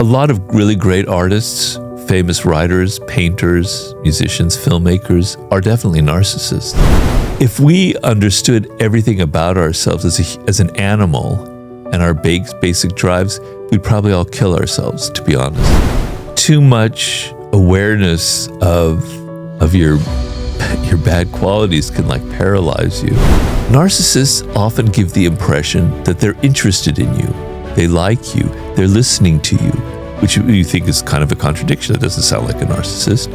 A lot of really great artists, famous writers, painters, musicians, filmmakers are definitely narcissists. If we understood everything about ourselves as an animal and our basic drives, we'd probably all kill ourselves, to be honest. Too much awareness of your bad qualities can paralyze you. Narcissists often give the impression that they're interested in you. They like you. They're listening to you, which you think is kind of a contradiction. That doesn't sound like a narcissist.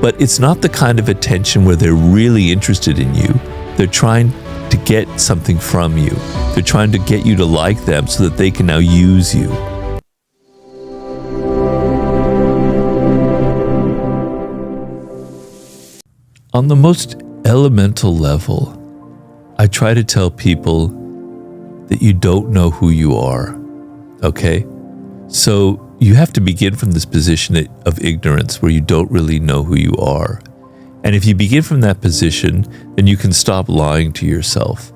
But it's not the kind of attention where they're really interested in you. They're trying to get something from you. They're trying to get you to like them so that they can now use you. On the most elemental level, I try to tell people that you don't know who you are, okay? So you have to begin from this position of ignorance where you don't really know who you are. And if you begin from that position, then you can stop lying to yourself.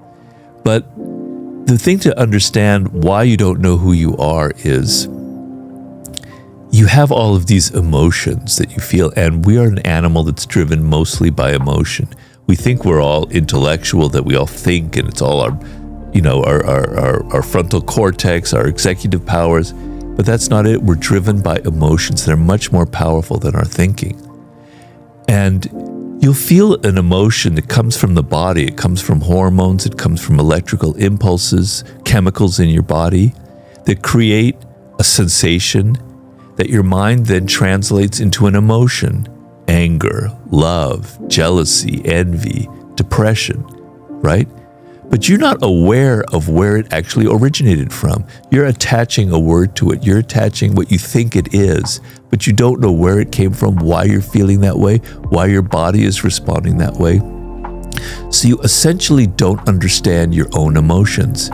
But the thing to understand why you don't know who you are is you have all of these emotions that you feel, and we are an animal that's driven mostly by emotion. We think we're all intellectual, that we all think, and it's all our frontal cortex, our executive powers, but that's not it. We're driven by emotions that are much more powerful than our thinking. And you'll feel an emotion that comes from the body. It comes from hormones. It comes from electrical impulses, chemicals in your body that create a sensation that your mind then translates into an emotion: anger, love, jealousy, envy, depression, right? But you're not aware of where it actually originated from. You're attaching a word to it. You're attaching what you think it is, but you don't know where it came from, why you're feeling that way, why your body is responding that way. So you essentially don't understand your own emotions.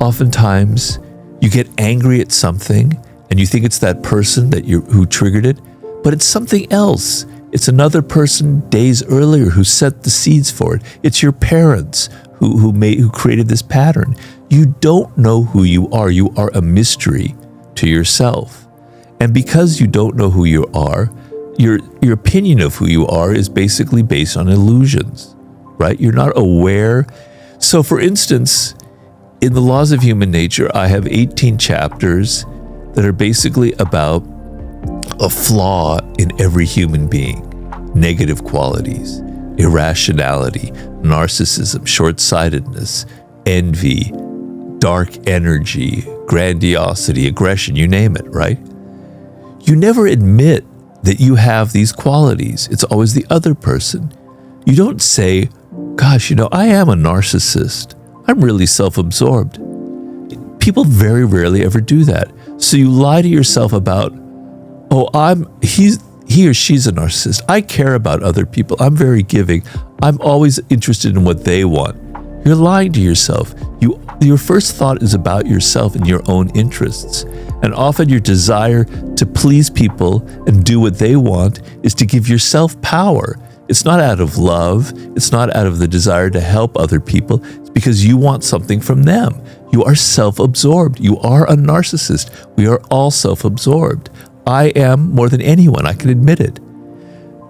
Oftentimes, you get angry at something and you think it's that person who triggered it, but it's something else. It's another person days earlier who set the seeds for it. It's your parents who created this pattern. You don't know who you are. You are a mystery to yourself. And because you don't know who you are, your opinion of who you are is basically based on illusions, right? You're not aware. So for instance, in the Laws of Human Nature, I have 18 chapters that are basically about a flaw in every human being: negative qualities, irrationality, narcissism, short-sightedness, envy, dark energy, grandiosity, aggression, you name it, right? You never admit that you have these qualities. It's always the other person. You don't say, gosh, I am a narcissist. I'm really self-absorbed. People very rarely ever do that. So you lie to yourself about, he or she's a narcissist. I care about other people. I'm very giving. I'm always interested in what they want. You're lying to yourself. Your first thought is about yourself and your own interests. And often your desire to please people and do what they want is to give yourself power. It's not out of love. It's not out of the desire to help other people. It's because you want something from them. You are self-absorbed. You are a narcissist. We are all self-absorbed. I am more than anyone. I can admit it.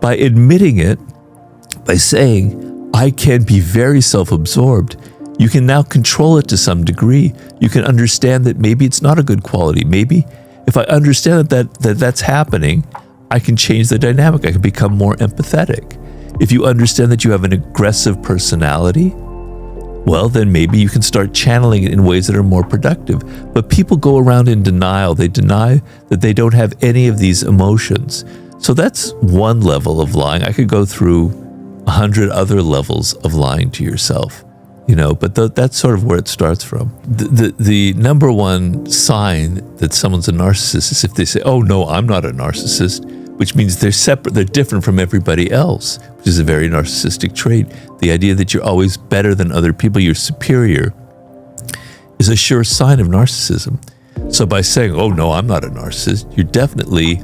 By admitting it, by saying, I can be very self-absorbed, you can now control it to some degree. You can understand that maybe it's not a good quality. Maybe if I understand that's happening, I can change the dynamic. I can become more empathetic. If you understand that you have an aggressive personality, well, then maybe you can start channeling it in ways that are more productive. But people go around in denial. They deny that they don't have any of these emotions. So that's one level of lying. I could go through 100 other levels of lying to yourself, but that's sort of where it starts from. The number one sign that someone's a narcissist is if they say, oh, no, I'm not a narcissist, which means they're separate, they're different from everybody else, which is a very narcissistic trait. The idea that you're always better than other people, you're superior, is a sure sign of narcissism. So by saying, oh no, I'm not a narcissist, you're definitely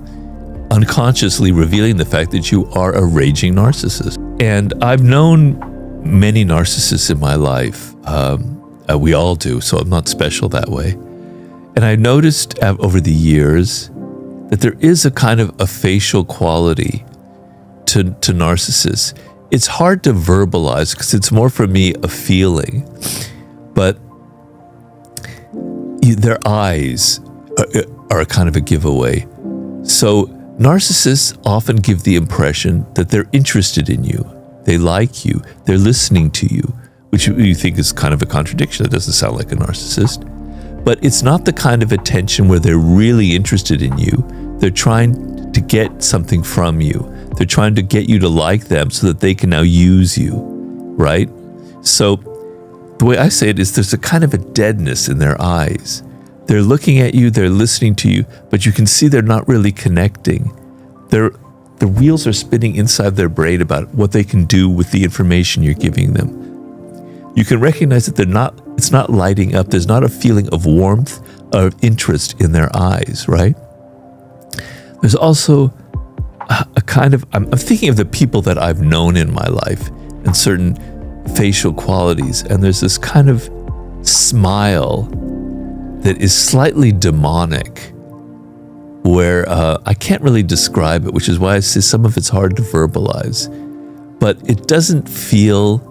unconsciously revealing the fact that you are a raging narcissist. And I've known many narcissists in my life. We all do, so I'm not special that way. And I noticed over the years that there is a kind of a facial quality to narcissists. It's hard to verbalize because it's more for me a feeling, but their eyes are a kind of a giveaway. So narcissists often give the impression that they're interested in you. They like you. They're listening to you, which you think is kind of a contradiction. That doesn't sound like a narcissist. But it's not the kind of attention where they're really interested in you. They're trying to get something from you. They're trying to get you to like them so that they can now use you, right? So the way I say it is there's a kind of a deadness in their eyes. They're looking at you, they're listening to you, but you can see they're not really connecting. The wheels are spinning inside their brain about what they can do with the information you're giving them. You can recognize that it's not lighting up. There's not a feeling of warmth or of interest in their eyes, right? There's also a kind of, I'm thinking of the people that I've known in my life and certain facial qualities, and there's this kind of smile that is slightly demonic, where I can't really describe it, which is why I say some of it's hard to verbalize, but it doesn't feel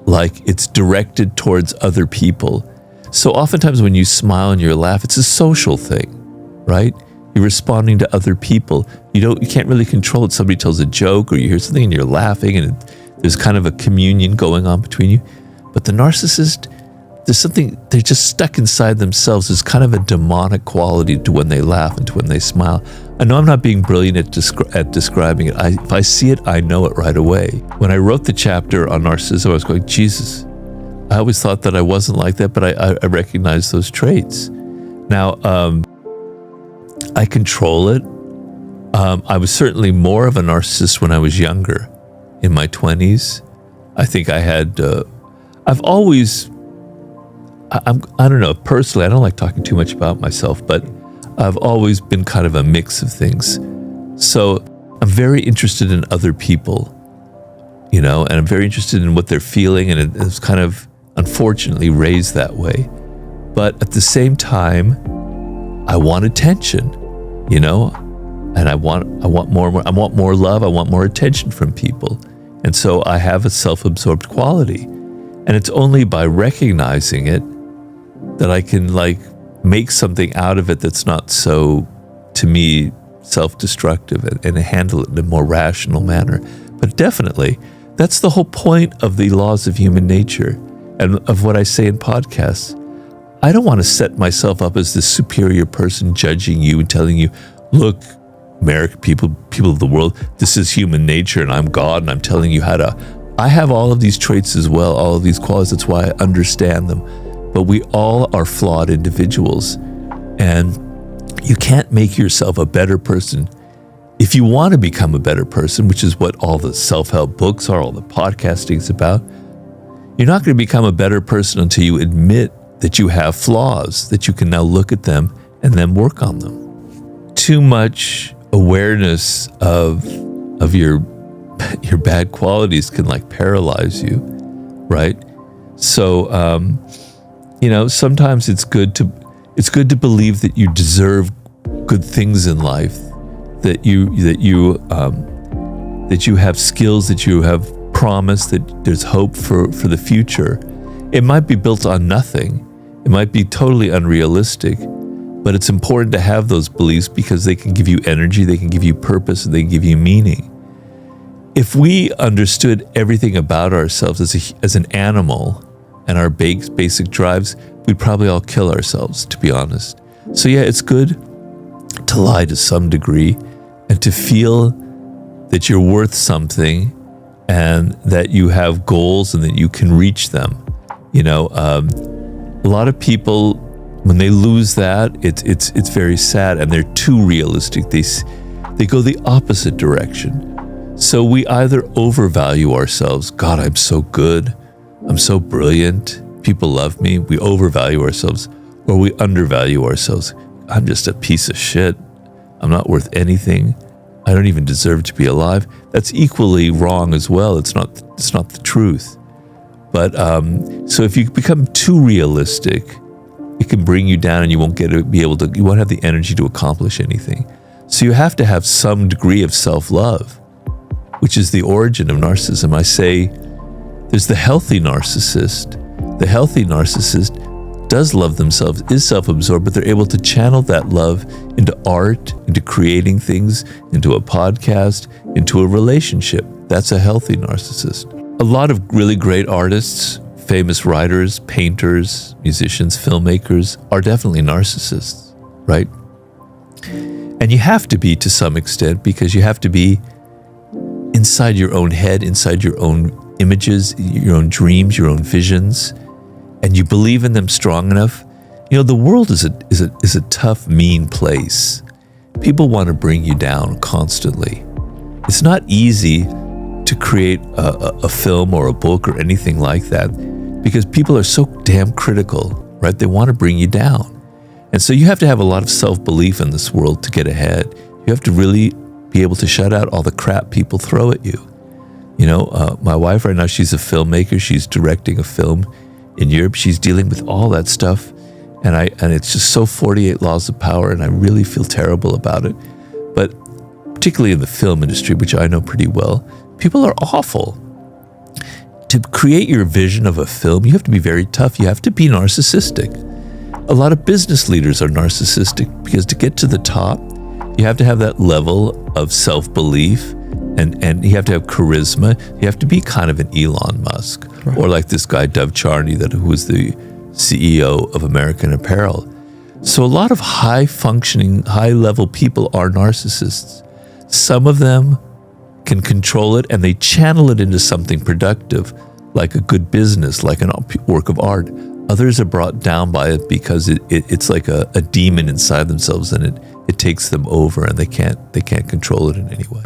like it's directed towards other people. So oftentimes when you smile and you laugh, it's a social thing, right? You're responding to other people. You can't really control it. Somebody tells a joke or you hear something and you're laughing, and there's kind of a communion going on between you. But the narcissist, there's something, they're just stuck inside themselves. There's kind of a demonic quality to when they laugh and to when they smile. I know I'm not being brilliant at describing it. If I see it, I know it right away. When I wrote the chapter on narcissism, I was going, Jesus, I always thought that I wasn't like that, but I recognize those traits. Now, I control it. I was certainly more of a narcissist when I was younger, in my 20s. I think I had, I've always, I don't know, personally, I don't like talking too much about myself, but I've always been kind of a mix of things. So I'm very interested in other people, and I'm very interested in what they're feeling, and it's kind of unfortunately raised that way. But at the same time, I want attention, and I want more love. I want more attention from people. And so I have a self-absorbed quality. And it's only by recognizing it that I can make something out of it that's not so, to me, self-destructive, and handle it in a more rational manner. But definitely, that's the whole point of the laws of human nature and of what I say in podcasts. I don't want to set myself up as this superior person judging you and telling you, look, American people of the world, this is human nature and I'm God and I'm telling you how to. I have all of these traits as well, all of these qualities. That's why I understand them. But we all are flawed individuals, and you can't make yourself a better person. If you want to become a better person, which is what all the self-help books are, all the podcasting is about, you're not going to become a better person until you admit that you have flaws, that you can now look at them and then work on them. Too much awareness of your bad qualities can paralyze you, right? So, sometimes it's good to believe that you deserve good things in life, that you have skills, that you have promise, that there's hope for the future. It might be built on nothing. It might be totally unrealistic, but it's important to have those beliefs because they can give you energy, they can give you purpose, and they can give you meaning. If we understood everything about ourselves as an animal and our basic drives, we'd probably all kill ourselves, to be honest. So yeah, it's good to lie to some degree and to feel that you're worth something and that you have goals and that you can reach them. A lot of people, when they lose that, it's very sad, and they're too realistic. They go the opposite direction. So we either overvalue ourselves. God, I'm so good. I'm so brilliant. People love me. We overvalue ourselves, or we undervalue ourselves. I'm just a piece of shit. I'm not worth anything. I don't even deserve to be alive. That's equally wrong as well. It's not the truth. But so if you become too realistic, it can bring you down, and you won't have the energy to accomplish anything. So you have to have some degree of self-love, which is the origin of narcissism. I say there's the healthy narcissist. The healthy narcissist does love themselves, is self-absorbed, but they're able to channel that love into art, into creating things, into a podcast, into a relationship. That's a healthy narcissist. A lot of really great artists, famous writers, painters, musicians, filmmakers are definitely narcissists, right? And you have to be to some extent, because you have to be inside your own head, inside your own images, your own dreams, your own visions, and you believe in them strong enough. You know, the world is a tough, mean place. People want to bring you down constantly. It's not easy to create a film or a book or anything like that, because people are so damn critical, right? They want to bring you down. And so you have to have a lot of self-belief in this world to get ahead. You have to really be able to shut out all the crap people throw at you. You know, my wife right now, she's a filmmaker. She's directing a film in Europe. She's dealing with all that stuff. And it's just so 48 laws of power, and I really feel terrible about it. But particularly in the film industry, which I know pretty well, people are awful. To create your vision of a film, you have to be very tough. You have to be narcissistic. A lot of business leaders are narcissistic, because to get to the top, you have to have that level of self-belief, and you have to have charisma. You have to be kind of an Elon Musk, right? Or like this guy, Dov Charney, who was the CEO of American Apparel. So a lot of high-functioning, high-level people are narcissists. Some of them can control it, and they channel it into something productive, like a good business, like a work of art. Others are brought down by it because it's like a demon inside themselves, and it takes them over, and they can't control it in any way.